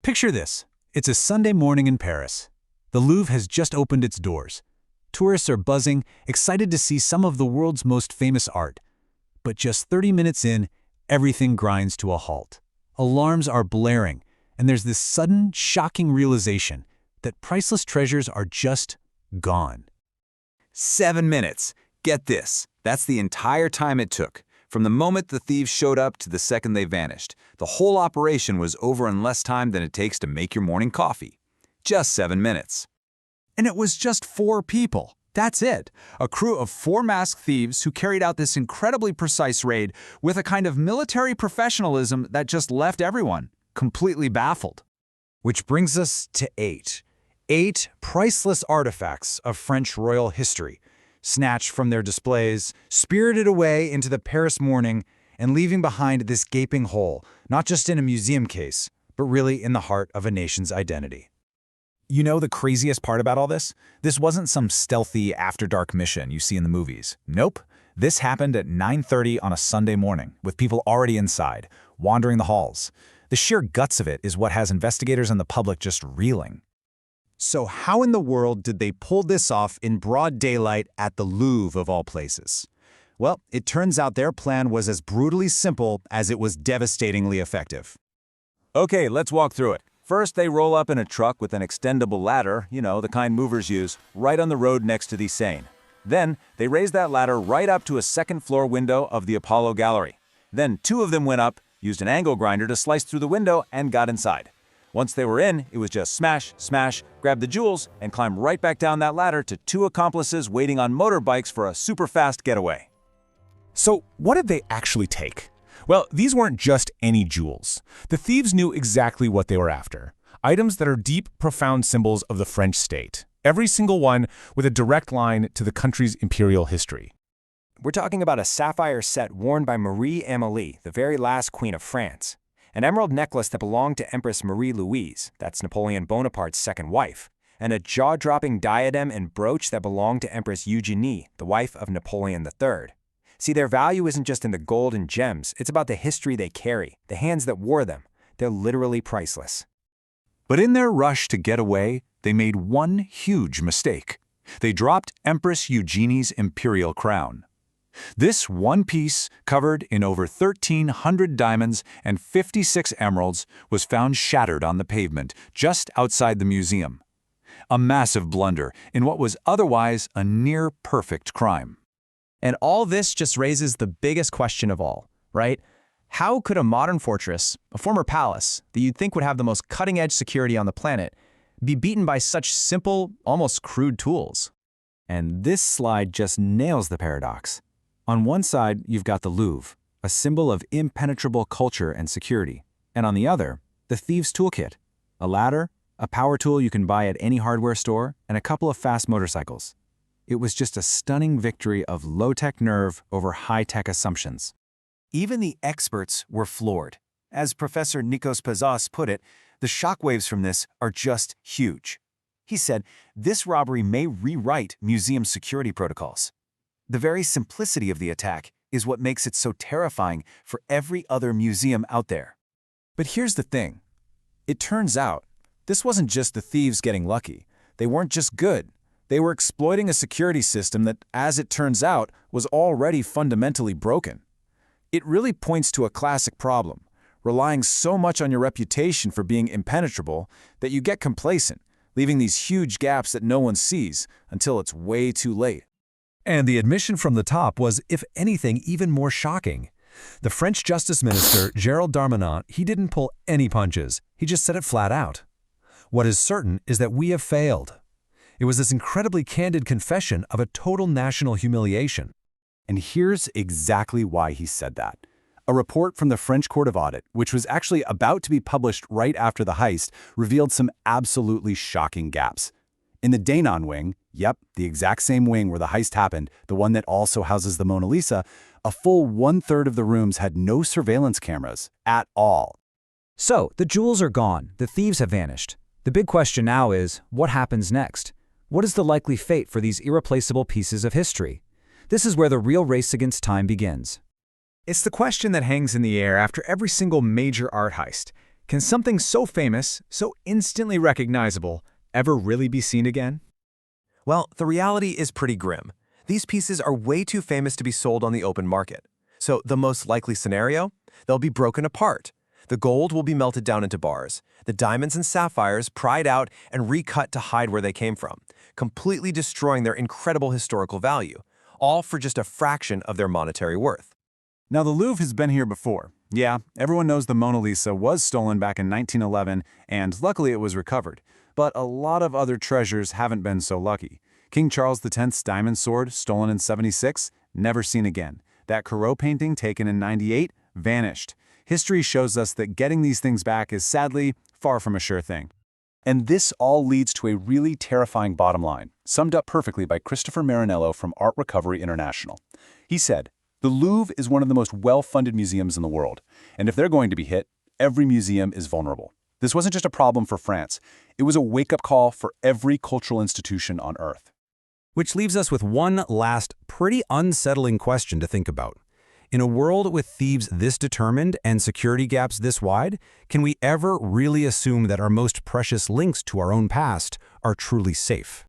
Picture this. It's a Sunday morning in Paris. The Louvre has just opened its doors. Tourists are buzzing, excited to see some of the world's most famous art. But just 30 minutes in, everything grinds to a halt. Alarms are blaring, and there's this sudden, shocking realization that priceless treasures are just gone. 7 minutes. Get this. That's the entire time it took. From the moment the thieves showed up to the second they vanished. The whole operation was over in less time than it takes to make your morning coffee. Just 7 minutes. And it was just 4 people. That's it. A crew of 4 masked thieves who carried out this incredibly precise raid with a kind of military professionalism that just left everyone completely baffled. Which brings us to 8. 8 priceless artifacts of French royal history, snatched from their displays, spirited away into the Paris morning, and leaving behind this gaping hole, not just in a museum case, but really in the heart of a nation's identity. You know the craziest part about all this? This wasn't some stealthy after-dark mission you see in the movies. Nope. This happened at 9:30 on a Sunday morning, with people already inside, wandering the halls. The sheer guts of it is what has investigators and the public just reeling. So how in the world did they pull this off in broad daylight at the Louvre of all places? Well, it turns out their plan was as brutally simple as it was devastatingly effective. Okay, let's walk through it. First, they roll up in a truck with an extendable ladder, the kind movers use, right on the road next to the Seine. Then, they raise that ladder right up to a second-floor window of the Apollo Gallery. Then, 2 of them went up, used an angle grinder to slice through the window, and got inside. Once they were in, it was just smash, smash, grab the jewels, and climb right back down that ladder to 2 accomplices waiting on motorbikes for a super-fast getaway. So what did they actually take? Well, these weren't just any jewels. The thieves knew exactly what they were after. Items that are deep, profound symbols of the French state. Every single one with a direct line to the country's imperial history. We're talking about a sapphire set worn by Marie Amélie, the very last queen of France. An emerald necklace that belonged to Empress Marie-Louise, that's Napoleon Bonaparte's second wife. And a jaw-dropping diadem and brooch that belonged to Empress Eugénie, the wife of Napoleon III. See, their value isn't just in the gold and gems, it's about the history they carry, the hands that wore them. They're literally priceless. But in their rush to get away, they made one huge mistake. They dropped Empress Eugenie's imperial crown. This one piece, covered in over 1,300 diamonds and 56 emeralds, was found shattered on the pavement just outside the museum. A massive blunder in what was otherwise a near-perfect crime. And all this just raises the biggest question of all, right? How could a modern fortress, a former palace, that you'd think would have the most cutting-edge security on the planet, be beaten by such simple, almost crude tools? And this slide just nails the paradox. On one side, you've got the Louvre, a symbol of impenetrable culture and security. And on the other, the thieves' toolkit, a ladder, a power tool you can buy at any hardware store, and a couple of fast motorcycles. It was just a stunning victory of low-tech nerve over high-tech assumptions. Even the experts were floored. As Professor Nikos Pazos put it, the shockwaves from this are just huge. He said, this robbery may rewrite museum security protocols. The very simplicity of the attack is what makes it so terrifying for every other museum out there. But here's the thing. It turns out, this wasn't just the thieves getting lucky. They weren't just good. They were exploiting a security system that, as it turns out, was already fundamentally broken. It really points to a classic problem, relying so much on your reputation for being impenetrable that you get complacent, leaving these huge gaps that no one sees until it's way too late. And the admission from the top was, if anything, even more shocking. The French Justice Minister, Gérald Darmanin, he didn't pull any punches. He just said it flat out. What is certain is that we have failed. It was this incredibly candid confession of a total national humiliation. And here's exactly why he said that. A report from the French Court of Audit, which was actually about to be published right after the heist, revealed some absolutely shocking gaps. In the Danon wing, yep, the exact same wing where the heist happened, the one that also houses the Mona Lisa, a full 1/3 of the rooms had no surveillance cameras at all. So, the jewels are gone, the thieves have vanished. The big question now is, what happens next? What is the likely fate for these irreplaceable pieces of history? This is where the real race against time begins. It's the question that hangs in the air after every single major art heist. Can something so famous, so instantly recognizable, ever really be seen again? Well, the reality is pretty grim. These pieces are way too famous to be sold on the open market. So the most likely scenario? They'll be broken apart. The gold will be melted down into bars, the diamonds and sapphires pried out and recut to hide where they came from, completely destroying their incredible historical value, all for just a fraction of their monetary worth. Now, the Louvre has been here before. Yeah, everyone knows the Mona Lisa was stolen back in 1911, and luckily it was recovered. But a lot of other treasures haven't been so lucky. King Charles X's diamond sword, stolen in '76, never seen again. That Corot painting taken in '98, vanished. History shows us that getting these things back is sadly far from a sure thing. And this all leads to a really terrifying bottom line, summed up perfectly by Christopher Marinello from Art Recovery International. He said, "The Louvre is one of the most well-funded museums in the world, and if they're going to be hit, every museum is vulnerable. This wasn't just a problem for France, it was a wake-up call for every cultural institution on Earth." Which leaves us with one last, pretty unsettling question to think about. In a world with thieves this determined and security gaps this wide, can we ever really assume that our most precious links to our own past are truly safe?